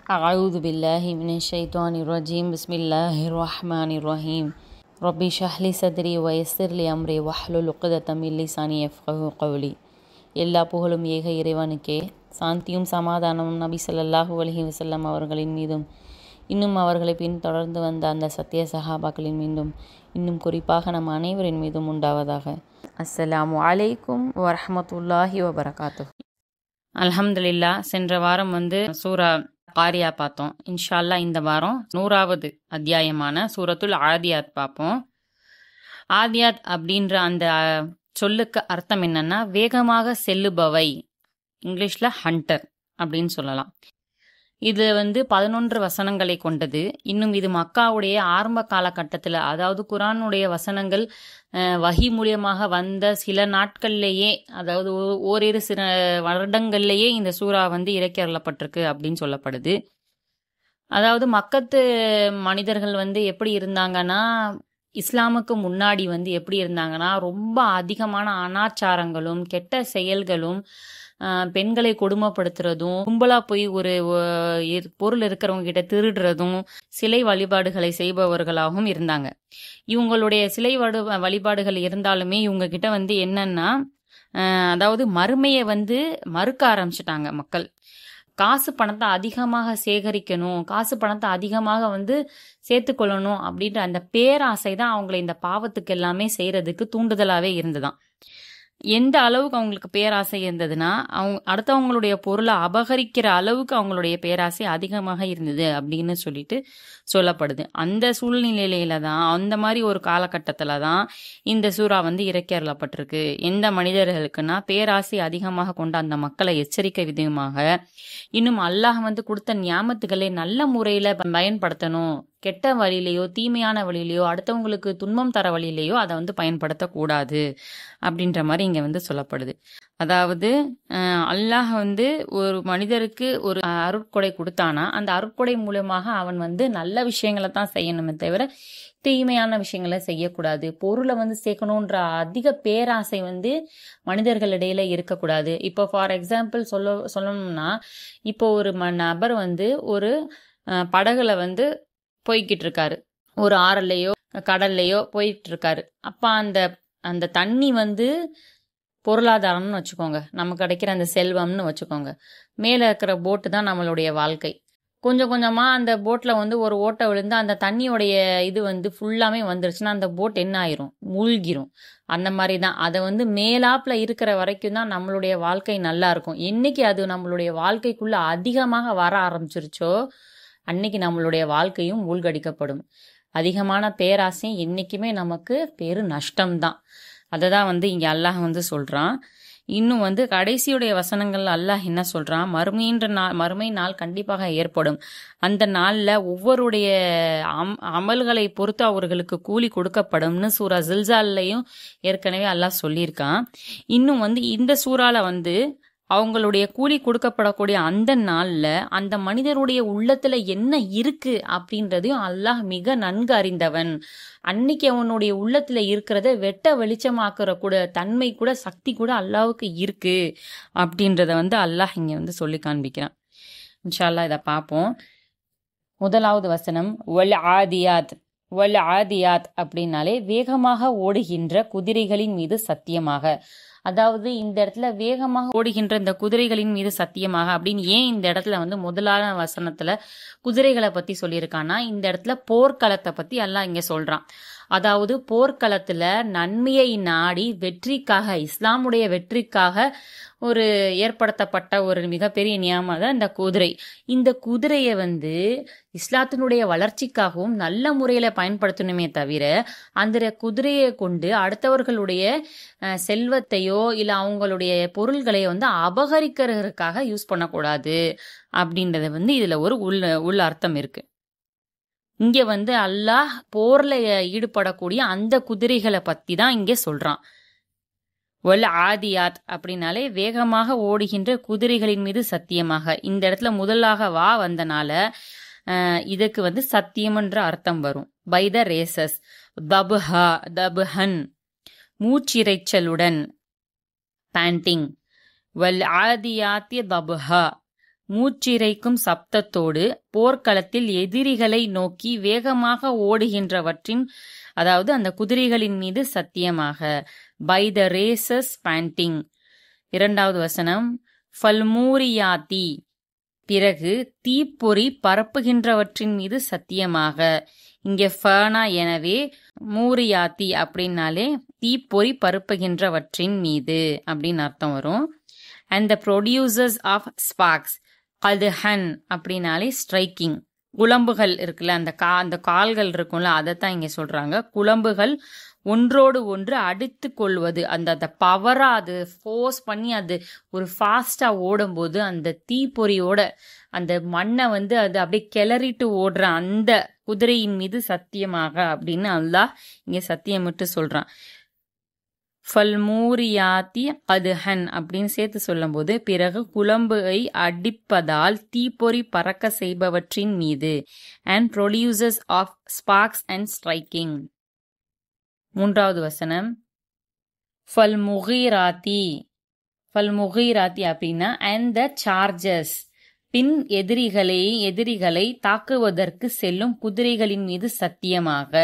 أعوذ بالله من الشيطان الرجيم بسم الله الرحمن الرحيم ربي اشرح لي صدري ويسر لي أمري واحلل عقدة من لساني يفقهوا قولي. எல்லா புகழும் ஏக இறைவனுக்கே, சாந்தியும் சமாதானமும் நபி ஸல்லல்லாஹு அலைஹி வஸல்லம் அவர்களின் மீதும் இன்னும் அவர்களை பின்தொடர்ந்து வந்த அந்த சத்திய சஹாபாக்களின் மீதும் இன்னும் குறிப்பாக நம் அனைவரின் மீதும் உண்டாவதாக. அஸ்ஸலாமு அலைக்கும் வரஹ்மத்துல்லாஹி வபரகாத்துஹு. அல்ஹம்துலில்லாஹ். சென்ற வாரம் சூரா காரியா பார்த்தோம். இன்ஷா அல்லாஹ் இந்த வாரம் 100வது அத்தியாயமான சூரத்துல் ஆதியாத் பார்ப்போம். ஆதியாத் அப்படின்ற அந்த சொல்லுக்கு அர்த்தம் என்னன்னா, வேகமாக செல்லுபவை, இங்கிலீஷ்ல ஹண்டர் அப்படின்னு சொல்லலாம். இது 11 வசனங்களை கொண்டது. இன்னும் இது மக்காவுடைய ஆரம்ப காலகட்டத்தில், அதாவது குரானுடைய வசனங்கள் வஹி மூலியமாக வந்த சில நாட்கள்லேயே, அதாவது ஓரிரு சில வருடங்கள்லேயே இந்த சூறா இறக்கி அருளப்பட்டிருக்கு அப்படின்னு சொல்லப்படுது. அதாவது மக்கத்து மனிதர்கள் எப்படி இருந்தாங்கன்னா, இஸ்லாமுக்கு முன்னாடி எப்படி இருந்தாங்கன்னா, ரொம்ப அதிகமான அனாச்சாரங்களும் கெட்ட செயல்களும், பெண்களை கொடுமைப்படுத்துறதும், கும்பலா போய் ஒரு பொருள் இருக்கிறவங்க கிட்ட திருடுறதும், சிலை வழிபாடுகளை செய்பவர்களாகவும் இருந்தாங்க. இவங்களுடைய சிலை வழிபாடுகள் இருந்தாலுமே இவங்க கிட்ட என்னன்னா, அதாவது மறுமையை மறுக்க ஆரம்பிச்சிட்டாங்க மக்கள். காசு பணத்தை அதிகமாக சேகரிக்கணும், காசு பணத்தை அதிகமாக சேர்த்துக்கொள்ளணும் அப்படின்ற அந்த பேராசை தான் அவங்களை இந்த பாவத்துக்கு எல்லாமே செய்யறதுக்கு தூண்டுதலாவே இருந்துதான். எந்த அளவுக்கு அவங்களுக்கு பேராசை இருந்ததுன்னா, அவங்க அடுத்தவங்களுடைய பொருளை அபகரிக்கிற அளவுக்கு அவங்களுடைய பேராசை அதிகமாக இருந்தது அப்படின்னு சொல்லப்படுது. அந்த சூழ்நிலையில தான், அந்த மாதிரி ஒரு காலகட்டத்துல தான் இந்த சூறா இறக்கி அருளப்பட்டிருக்கு. எந்த மனிதர்களுக்குன்னா, பேராசை அதிகமாக கொண்ட அந்த மக்களை எச்சரிக்கை விதமாக, இன்னும் அல்லாஹ் கொடுத்த ஞாபகத்துகளை நல்ல முறையில பயன்படுத்தணும், கெட்ட வழியிலையோ தீமையான வழியிலையோ அடுத்தவங்களுக்கு துன்பம் தர வழியிலையோ அதை பயன்படுத்தக்கூடாது அப்படின்ற மாதிரி இங்க சொல்லப்படுது. அதாவது அல்லாஹ் ஒரு மனிதருக்கு ஒரு அருட்கொடை கொடுத்தானா, அந்த அருட்கொடை மூலமாக அவன் நல்ல விஷயங்களை தான் செய்யணுமே தவிர தீமையான விஷயங்களை செய்யக்கூடாது. பொருளை சேர்க்கணுன்ற அதிக பேராசை மனிதர்களிடையில இருக்கக்கூடாது. இப்போ ஃபார் எக்ஸாம்பிள் சொல்லணும்னா, இப்போ ஒரு நபர் ஒரு படகுல போய்கிட்டு இருக்காரு, ஒரு ஆறுலையோ கடல்லையோ போயிட்டு இருக்காரு. அப்ப அந்த தண்ணி பொருளாதாரம்னு வச்சுக்கோங்க, நமக்கு கிடைக்கிற அந்த செல்வம்னு வச்சுக்கோங்க. மேல இருக்கிற போட்டு தான் நம்மளுடைய வாழ்க்கை. கொஞ்சம் கொஞ்சமா அந்த போட்ல ஒரு ஓட்டை விழுந்து அந்த தண்ணியோடைய இது ஃபுல்லாமே வந்துருச்சுன்னா அந்த போட் என்ன ஆயிரும், மூழ்கிரும். அந்த மாதிரி தான் அதை மேலாப்புல இருக்கிற வரைக்கும் தான் நம்மளுடைய வாழ்க்கை நல்லா இருக்கும். என்னைக்கு அது நம்மளுடைய வாழ்க்கைக்குள்ள அதிகமாக வர ஆரம்பிச்சிருச்சோ அன்னைக்கு நம்மளுடைய வாழ்க்கையும் மூழ்கடிக்கப்படும். அதிகமான பேராசை என்னைக்குமே நமக்கு பெரு நஷ்டம்தான். அதை தான் இங்க அல்லாஹ் சொல்றான். இன்னும் கடைசியுடைய வசனங்கள் அல்லாஹ் என்ன சொல்றான், மறுமை நாள் கண்டிப்பாக ஏற்படும். அந்த நாள்ல ஒவ்வொருடைய அமல்களை பொறுத்து அவர்களுக்கு கூலி கொடுக்கப்படும்னு சூரா ஜில்சால்லையும் ஏற்கனவே அல்லாஹ் சொல்லியிருக்கான். இன்னும் இந்த சூறால அவங்களுடைய கூலி கொடுக்கப்படக்கூடிய அந்த நாள்ல அந்த மனிதருடைய உள்ளத்துல என்ன இருக்கு அப்படின்றதையும் அல்லாஹ் மிக நன்கு அறிந்தவன். அன்னைக்கு அவனுடைய உள்ளத்துல இருக்கிறத வெட்ட வெளிச்சமாக்குற கூட தன்மை கூட சக்தி கூட அல்லாஹ்வுக்கு இருக்கு அப்படின்றத அல்லாஹ் இங்க சொல்லி காண்பிக்கிறான். இன்ஷா அல்லாஹ் இதை பார்ப்போம். முதலாவது வசனம், வல் ஆதியாத். வல் ஆதியாத் அப்படின்னாலே வேகமாக ஓடுகின்ற குதிரைகளின் மீது சத்தியமாக. அதாவது இந்த இடத்துல வேகமாக ஓடுகின்ற இந்த குதிரைகளின் மீது சத்தியமாக அப்படின்னு ஏன் இந்த இடத்துல முதலான வசனத்துல குதிரைகளை பத்தி சொல்லியிருக்கான்னா, இந்த இடத்துல போர்க்களத்தை பத்தி எல்லாம் இங்க சொல்றான். அதாவது போர்க்களத்துல நன்மையை நாடி வெற்றிக்காக, இஸ்லாமுடைய வெற்றிக்காக ஒரு ஏற்படுத்தப்பட்ட ஒரு மிகப்பெரிய நியமம் தான் இந்த குதிரை. இந்த குதிரையை இஸ்லாத்தினுடைய வளர்ச்சிக்காகவும் நல்ல முறையில பயன்படுத்தணுமே தவிர அந்த குதிரையை கொண்டு அடுத்தவர்களுடைய செல்வத்தையோ இல்ல அவங்களுடைய பொருள்களையோ அபகரிக்கிறதுக்காக யூஸ் பண்ணக்கூடாது அப்படின்றத இதுல ஒரு உள்ள அர்த்தம் இருக்கு. இங்க அல்லாஹ் போர்ல ஈடுபடக்கூடிய அந்த குதிரைகளை பத்தி தான் இங்க சொல்றான். வல் ஆதியாத் அப்படின்னாலே வேகமாக ஓடுகின்ற குதிரைகளின் மீது சத்தியமாக. இந்த இடத்துல முதலாக வா வந்தனால இதுக்கு சத்தியம்ன்ற அர்த்தம் வரும். பை த ரேசஸ், தபுஹா தபுஹன், மூச்சிரைச்சலுடன், பேண்டிங். வல் ஆதியாத்தி தபுஹா, மூச்சிறைக்கும் சப்தத்தோடு போர்க்களத்தில் எதிரிகளை நோக்கி வேகமாக ஓடுகின்றவற்றின், அதாவது அந்த குதிரைகளின் மீது சத்தியமாக. By the racers panting. 2வது வசனம், ஃபல்மூரியாத்தி, பிறகு தீப்பொறி பரப்புகின்றவற்றின் மீது சத்தியமாக. இங்கே ஃபனா, எனவே மூரியாத்தி அப்படின்னாலே தீப்பொறி பரப்புகின்றவற்றின் மீது அப்படின்னு அர்த்தம் வரும். And the producers of sparks, கதுஹன் அப்படின்னாலே ஸ்ட்ரைக்கிங். குழம்புகள் இருக்குல்ல, அந்த கால்கள் இருக்கும்ல, அதைத்தான் இங்க சொல்றாங்க. குழம்புகள் ஒன்றோடு ஒன்று அடித்து கொள்வது, அந்த பவரா அது ஃபோர்ஸ் பண்ணி அது ஒரு ஃபாஸ்டா ஓடும்போது அந்த தீப்பொறியோட அந்த மண்ணை அது அப்படியே கிளறிட்டு ஓடுற அந்த குதிரையின் மீது சத்தியமாக அப்படின்னு அல்லாஹ் இங்க சத்தியமிட்டு சொல்றான். ஃபல்மூரியாத்தி கதுஹன் அப்படின்னு சேர்த்து சொல்லும் போது, பிறகு குழம்பை அடிப்பதால் தீப்பொறி பறக்க செய்பவற்றின் மீது. And producers of sparks and striking. 3வது வசனம், ஃபல்முகீராத்தி. ஃபல்முகீராத்தி அப்படின்னா அண்ட் த சார்ஜர்ஸ், பின் எதிரிகளை தாக்குவதற்கு செல்லும் குதிரைகளின் மீது சத்தியமாக.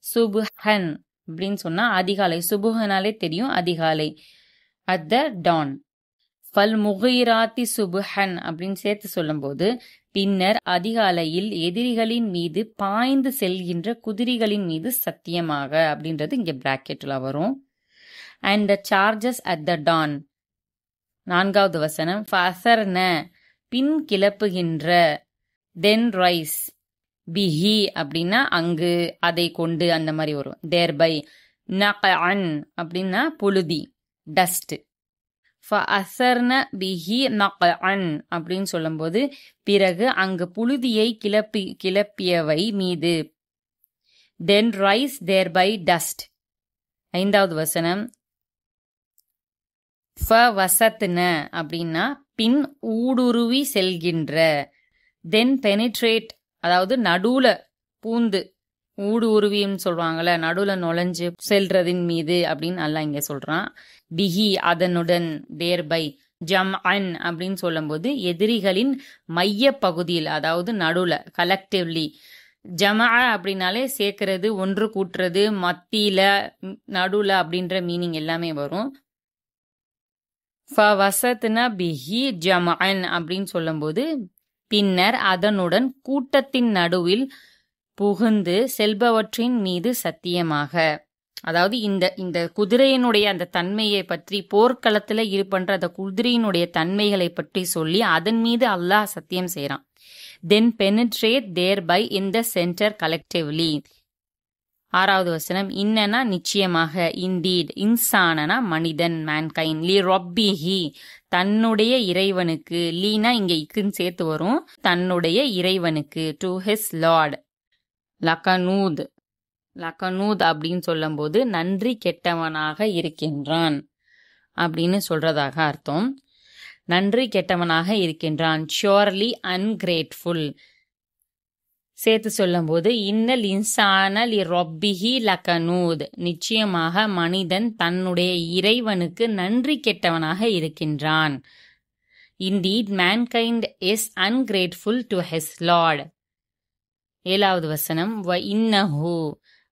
சுபுஹன் அப்படின்னு சொன்னா அதிகாலை. சுபுஹனாலே தெரியும், அதிகாலை. At the Don. ஃபல்முகீராத்தி சுபுஹன் அப்படின்னு சேர்த்து சொல்லும் போது, பின்னர் அதிகாலையில் எதிரிகளின் மீது பாய்ந்து செல்கின்ற குதிரைகளின் மீது சத்தியமாக அப்படின்றது இங்க பிராக்கெட்ல வரும். And the chargers at the dawn. 4வது வசனம், ஃபஅசர்ன, பின் கிளப்புகின்ற. தென் ரைஸ், பிஹி அப்படின்னா அங்கு, அதை கொண்டு, அந்த மாதிரி வரும். தேர்பை. நகஅன் அப்படின்னா புழுதி, டஸ்ட். ஃபஅசர்ன பிஹி நகஅன் அப்படின்னு சொல்லும்போது, பிறகு அங்கு புழுதியை கிளப்பியவை மீது. தென் ரைஸ் தேர்பை டஸ்ட். 5வது வசனம், ஃபவசத்ன அப்படின்னா பின் ஊடுருவி செல்கின்ற. தென் பெனிட்ரேட், அதாவது நடுவுல பூந்து, ஊடுருவின்னு சொல்றாங்கல்ல, நடுவுல நுழைஞ்சு செல்றதின் மீது அப்படின்னு அல்லாஹ் இங்க சொல்றான். பிஹி அதனுடன். தேர்பை. ஜம்அன் அப்படின்னு சொல்லும் போது எதிரிகளின் மைய பகுதியில், அதாவது நடுவுல, கலெக்டிவ்லி. ஜமா அப்படின்னாலே சேர்க்கிறது, ஒன்று கூட்டுறது, மத்தியில, நடுவுல அப்படின்ற மீனிங் எல்லாமே வரும். ஃபவசத்ன பிஹி ஜம்அன் அப்படின்னு சொல்லும் போது, பின்னர் அதனுடன் கூட்டத்தின் நடுவில் புகுந்து செல்பவற்றின் மீது சத்தியமாக. அதாவது இந்த குதிரையினுடைய அந்த தன்மையை பற்றி, போர்க்களத்துல இருப்பன்ற அந்த குதிரையினுடைய தன்மைகளை பற்றி சொல்லி அதன் மீது அல்லாஹ் சத்தியம் செய்யறான். Then penetrate thereby in the centre collectively. 6வது வசனம், இன்னனா நிச்சயமாக, இன்டீட், இன்சானனா மனிதன், மேன்கைண்ட், லி ரொப்பிஹி தன்னுடைய இறைவனுக்கு, லீனா இங்க இக்குன்னு சேர்த்து வரும், தன்னுடைய இறைவனுக்கு, டு ஹிஸ் லார்ட். லகனூத். லகனூத் அப்படின்னு சொல்லும் போது நன்றி கெட்டவனாக இருக்கின்றான் அப்படின்னு சொல்றதாக அர்த்தம். நன்றி கெட்டவனாக இருக்கின்றான். ஷுவர்லி அன்கிரேட்ஃபுல் சேர்த்து சொல்லும் போது, இன்னல் இன்சான லி ரொப்பிஹி லகனூத், நிச்சயமாக மனிதன் தன்னுடைய இறைவனுக்கு நன்றி கெட்டவனாக இருக்கின்றான். Indeed mankind is ungrateful to his Lord. 7வது வசனம், வ இன்னஹு,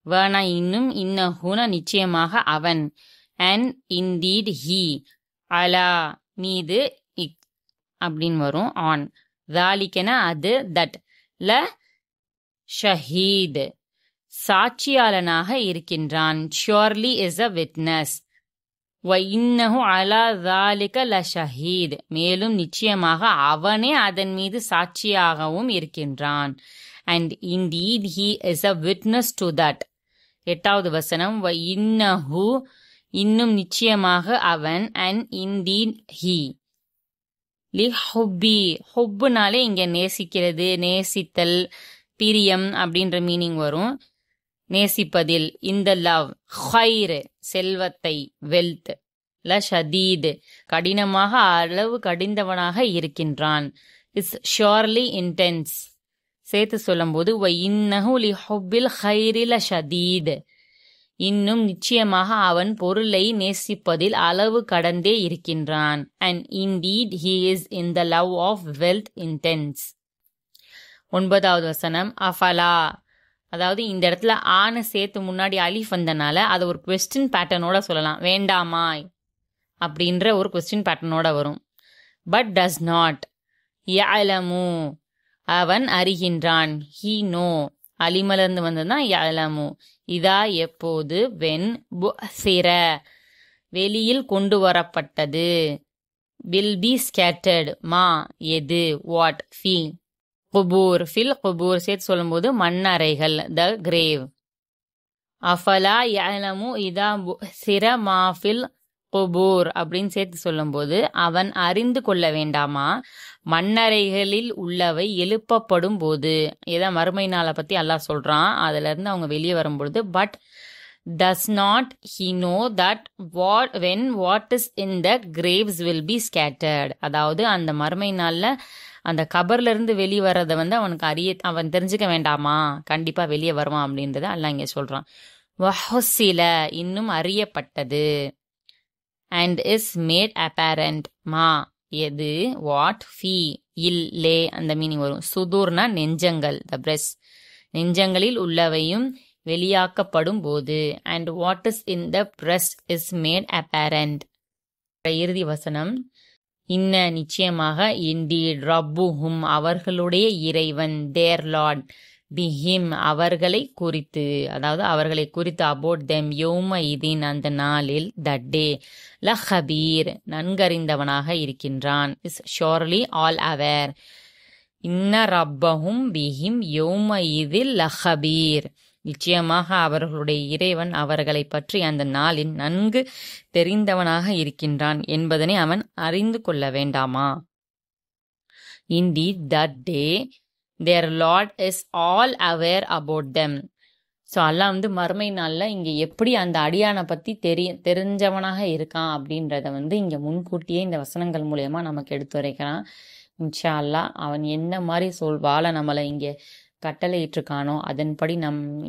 வனா இன்னும், இன்னஹுனா நிச்சயமாக அவன், அண்ட் இன்டீட் ஹி, அலா மீது, இக் அப்படின்னு வரும், ஆன், தாலிக்கென அது, தட், ல ஷஹீத் சாட்சியாளனாக இருக்கின்றான். Surely is a witness. வ இன்னஹு அலா தாலிக ல ஷஹீத், மேலும் நிச்சயமாக அவனே அதன் மீது சாட்சியாகவும் இருக்கின்றான். And indeed he is a witness to that. 8வது வசனம், வ இன்னஹு இன்னும் நிச்சயமாக அவன், அண்ட் இன்டீட் ஹி, லி ஹுப்பி, ஹுப்புனாலே இங்க நேசிக்கிறது, நேசித்தல், பிரியம் அப்படின்ற மீனிங் வரும். நேசிப்பதில். இந்த லவ், ஹைர் செல்வத்தை, வெல்த், ல ஷதீத் கடினமாக, அளவு கடிந்தவனாக இருக்கின்றான். இஸ் ஷுவர்லி இன்டென்ஸ் சேர்த்து சொல்லும் போது, வ இன்னஹு லி ஹுப்பில் ஹைரி ல ஷதீத், இன்னும் நிச்சயமாக அவன் பொருளை நேசிப்பதில் அளவு கடந்தே இருக்கின்றான். And indeed he is in the love of wealth intense. 9வது வசனம் அஃபலா, அதாவது இந்த இடத்துல ஆன சேர்த்து முன்னாடி அலிஃப் வந்தனால அதை ஒரு கொஸ்டின் பேட்டர்னோட சொல்லலாம். வேண்டாமா அப்படின்ற ஒரு கொஸ்டின் பேட்டர்னோட வரும். பட் டஸ் நாட், யஅலமு அவன் அறிகின்றான், ஹீ நோ அலிமலர்ந்து வந்ததுதான் யஅலமு. இதா எப்போது, வென் புசிர வெளியில் கொண்டு வரப்பட்டது, வில் பி ஸ்கேட்டர்ட் மா எது, வாட் ஃபி குபூர் ஃபில் குபூர் சேர்த்து சொல்லும்போது மண்ணறைகள், த கிரேவ். அஃபலா யஅலமு இதா புசிர மா ஃபில் குபூர் அப்படின்னு சேர்த்து சொல்லும்போது அவன் அறிந்து கொள்ள வேண்டாமா மண்ணறைகளில் உள்ளவை எழுப்பப்படும் போது. இதான் மறுமை நாளை பத்தி அல்லாஹ் சொல்றான். அதுல இருந்து அவங்க வெளியே வரும்பொழுது but does not he know that when what is in the graves will be scattered. அதாவது அந்த மறுமை நாள்ல அந்த கபர்ல இருந்து வெளியே வர்றதை அவன் தெரிஞ்சுக்க வேண்டாமா, கண்டிப்பா வெளியே வருவான் அப்படின்றத அல்லாஹ் இங்க சொல்றான். வஹுசில இன்னும் அறியப்பட்டது, and is made apparent மா எது, வாட் ஃபி இல்லே அந்த மீனிங் வரும். சுதூர்னா நெஞ்சங்கள், த பிரஸ் நெஞ்சங்களில் உள்ளவையும் வெளியாக்கப்படும் போது. And what is in the breast is made apparent. இறுதி வசனம் இன்ன நிச்சயமாக, இண்டீட் ரப்புஹும் அவர்களுடைய இறைவன், தேர் லார்ட் பிஹிம் அவர்களை குறித்து, அதாவது அவர்களை குறித்து, அபோட் தெம் யௌம இதின் அந்த நாளில், தட் டே, லஹபீர் நன்கறிந்தவனாக இருக்கின்றான், இஸ் ஷோர்லி ஆல் அவேர். இன்ன ரப்பஹும் பிஹிம் யௌம இதில் லஹபீர் நிச்சயமாக அவர்களுடைய இறைவன் அவர்களை பற்றி அந்த நாளில் நன்கு தெரிந்தவனாக இருக்கின்றான் என்பதனை அவன் அறிந்து கொள்ள வேண்டாமா. Indeed that day their Lord is all aware about them. So Allah மறுமை நாளில் இங்கே எப்படி அந்த அடியானை பற்றி தெரிஞ்சவனாக இருக்கான் அப்படின்றத இங்கே முன்கூட்டியே இந்த வசனங்கள் மூலயமா நமக்கு எடுத்துரைக்கிறான். இன்ஷா அல்லாஹ் அவன் என்ன மாதிரி வாழ நம்மளை இங்கே கட்டளையிட்டிருக்கானோ அதன்படி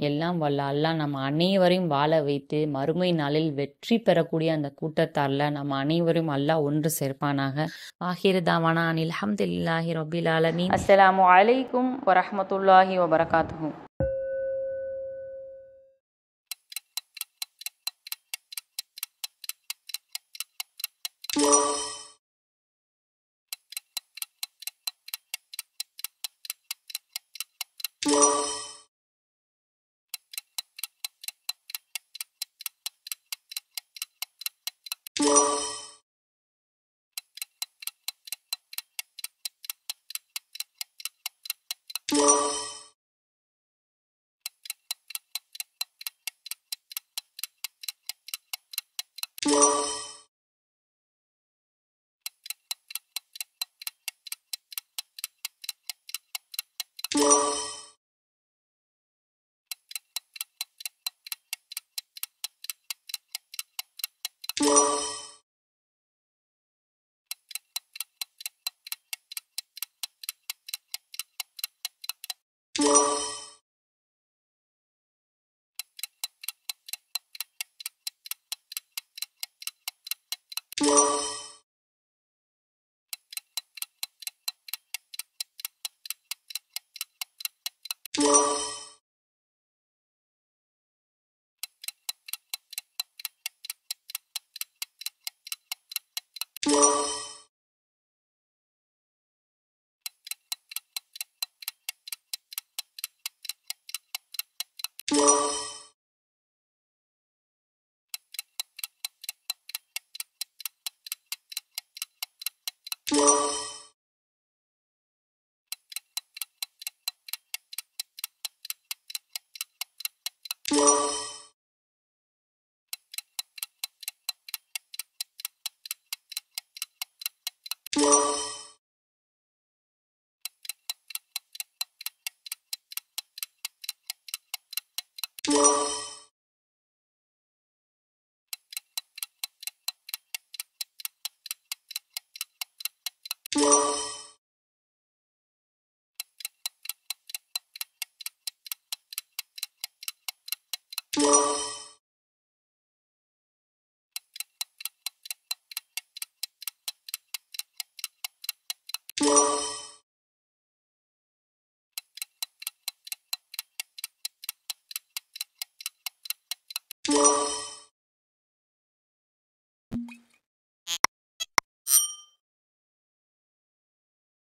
எல்லாம் வல்ல அல்லாஹ் நம்ம அனைவரையும் வாழ வைத்து மறுமை நாளில் வெற்றி பெறக்கூடிய அந்த கூட்டத்தாரில் நம்ம அனைவரும் அல்லாஹ் ஒன்று சேர்ப்பானாக. ஆஹிர் தாவானா அனில் அல்ஹம்துலில்லாஹி ரப்பில் ஆலமீன். அஸ்ஸலாமு அலைக்கும் வரஹ்மத்துல்லாஹி வபரகாத்துஹு. you